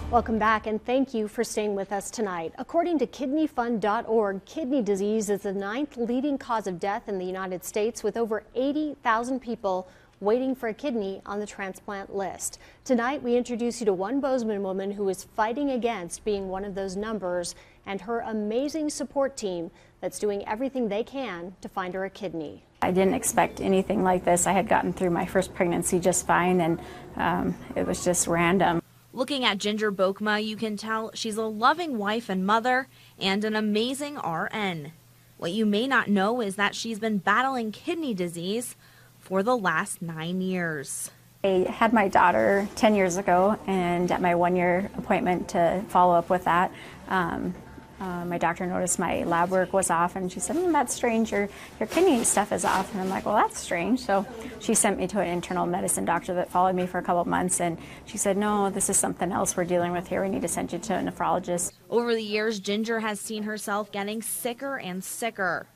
Welcome back, and thank you for staying with us tonight. According to kidneyfund.org, kidney disease is the 9th leading cause of death in the United States, with over 80,000 people waiting for a kidney on the transplant list. Tonight, we introduce you to one Bozeman woman who is fighting against being one of those numbers, and her amazing support team that's doing everything they can to find her a kidney. I didn't expect anything like this. I had gotten through my first pregnancy just fine, and it was just random. Looking at Ginger Bokma, you can tell she's a loving wife and mother and an amazing RN. What you may not know is that she's been battling kidney disease for the last 9 years. I had my daughter 10 years ago, and at my 1-year appointment to follow up with that, my doctor noticed my lab work was off, and she said, that's strange, your kidney stuff is off. And I'm like, well, that's strange. So she sent me to an internal medicine doctor that followed me for a couple of months, and she said, no, this is something else we're dealing with here. We need to send you to a nephrologist. Over the years, Ginger has seen herself getting sicker and sicker.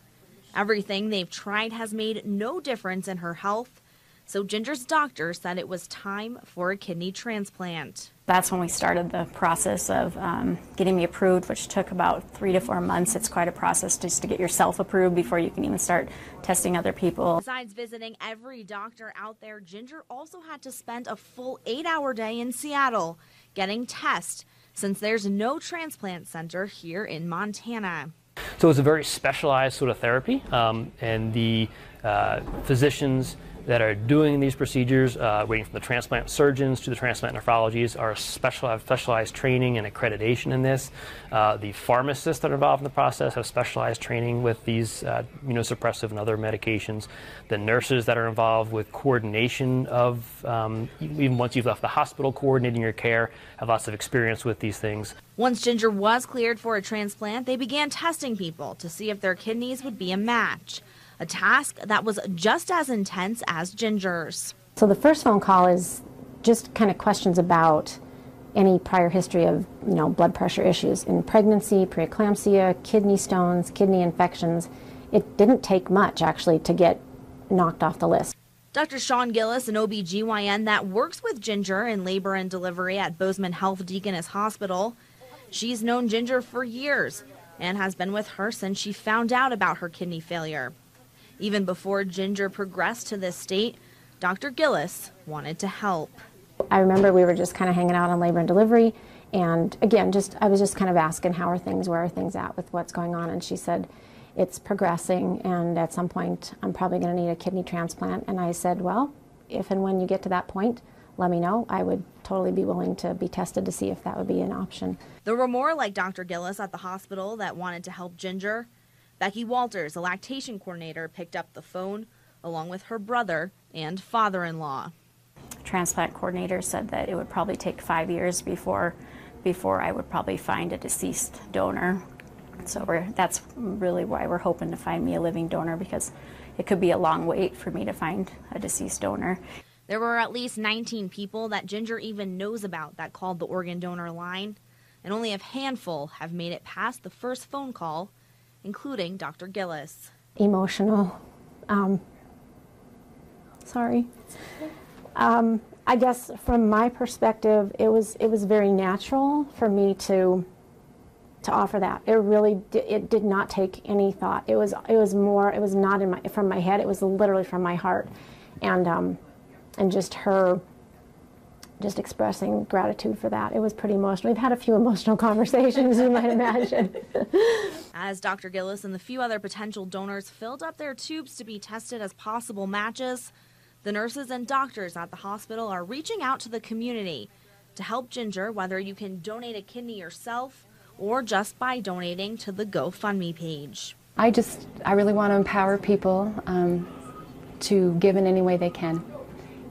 Everything they've tried has made no difference in her health, so Ginger's doctor said it was time for a kidney transplant. That's when we started the process of getting me approved, which took about 3 to 4 months. It's quite a process just to get yourself approved before you can even start testing other people. Besides visiting every doctor out there, Ginger also had to spend a full 8-hour day in Seattle getting tests, since there's no transplant center here in Montana. So it's a very specialized sort of therapy, and the physicians that are doing these procedures, ranging from the transplant surgeons to the transplant nephrologists, are specialized training and accreditation in this. The pharmacists that are involved in the process have specialized training with these immunosuppressive and other medications. The nurses that are involved with coordination of, even once you've left the hospital, coordinating your care, have lots of experience with these things. Once Ginger was cleared for a transplant, they began testing people to see if their kidneys would be a match. A task that was just as intense as Ginger's. So the first phone call is just kind of questions about any prior history of, blood pressure issues in pregnancy, preeclampsia, kidney stones, kidney infections. It didn't take much, actually, to get knocked off the list. Dr. Sean Gillis, an OB/GYN that works with Ginger in labor and delivery at Bozeman Health Deaconess Hospital. She's known Ginger for years and has been with her since she found out about her kidney failure. Even before Ginger progressed to this state, Dr. Gillis wanted to help. I remember we were just kind of hanging out on labor and delivery, and again, I was just kind of asking how are things, where are things at with what's going on, and she said, it's progressing, and at some point I'm probably going to need a kidney transplant. And I said, well, if and when you get to that point, let me know. I would totally be willing to be tested to see if that would be an option. There were more like Dr. Gillis at the hospital that wanted to help Ginger. Becky Walters, a lactation coordinator, picked up the phone along with her brother and father-in-law. Transplant coordinator said that it would probably take 5 years before I would probably find a deceased donor. So that's really why we're hoping to find me a living donor, because it could be a long wait for me to find a deceased donor. There were at least 19 people that Ginger even knows about that called the organ donor line, and only a handful have made it past the first phone call, including Dr. Gillis. Emotional. Sorry. I guess from my perspective, it was very natural for me to offer that. It did not take any thought. It was not from my head. It was literally from my heart, and just her just expressing gratitude for that. It was pretty emotional. We've had a few emotional conversations, you might imagine. As Dr. Gillis and the few other potential donors filled up their tubes to be tested as possible matches, the nurses and doctors at the hospital are reaching out to the community to help Ginger, whether you can donate a kidney yourself or just by donating to the GoFundMe page. I really want to empower people to give in any way they can,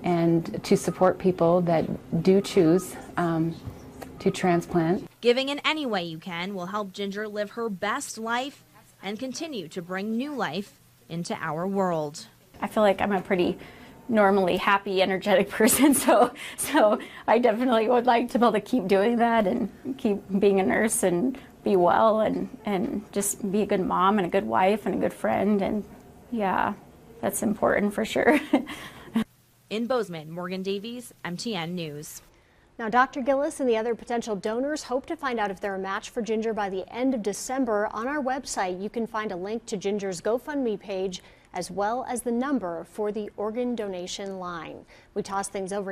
and to support people that do choose to transplant. Giving in any way you can will help Ginger live her best life and continue to bring new life into our world. I feel like I'm a pretty normally happy, energetic person, so I definitely would like to be able to keep doing that and keep being a nurse and be well and just be a good mom and a good wife and a good friend, and yeah, that's important for sure. In Bozeman, Morgan Davies, MTN News. Now, Dr. Gillis and the other potential donors hope to find out if they're a match for Ginger by the end of December. On our website, you can find a link to Ginger's GoFundMe page as well as the number for the organ donation line. We toss things over